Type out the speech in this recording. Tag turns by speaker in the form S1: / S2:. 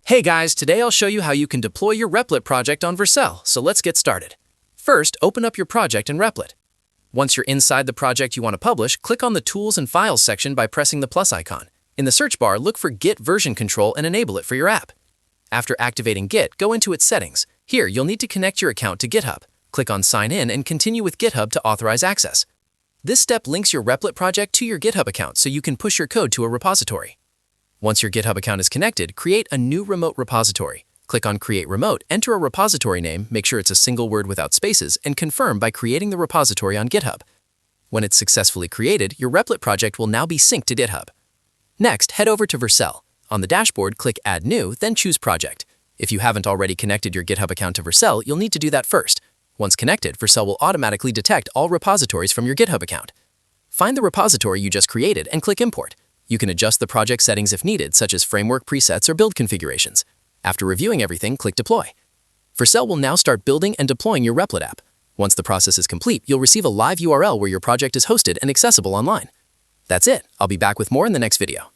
S1: Hey guys, today I'll show you how you can deploy your Replit project on Vercel, so let's get started. First, open up your project in Replit. Once you're inside the project you want to publish, click on the Tools and Files section by pressing the plus icon. In the search bar, look for Git version control and enable it for your app. After activating Git, go into its settings. Here, you'll need to connect your account to GitHub. Click on Sign In and continue with GitHub to authorize access. This step links your Replit project to your GitHub account so you can push your code to a repository. Once your GitHub account is connected, create a new remote repository. Click on Create Remote, enter a repository name, make sure it's a single word without spaces, and confirm by creating the repository on GitHub. When it's successfully created, your Replit project will now be synced to GitHub. Next, head over to Vercel. On the dashboard, click Add New, then choose Project. If you haven't already connected your GitHub account to Vercel, you'll need to do that first. Once connected, Vercel will automatically detect all repositories from your GitHub account. Find the repository you just created and click Import. You can adjust the project settings if needed, such as framework presets or build configurations. After reviewing everything, click Deploy. Vercel will now start building and deploying your Replit app. Once the process is complete, you'll receive a live URL where your project is hosted and accessible online. That's it. I'll be back with more in the next video.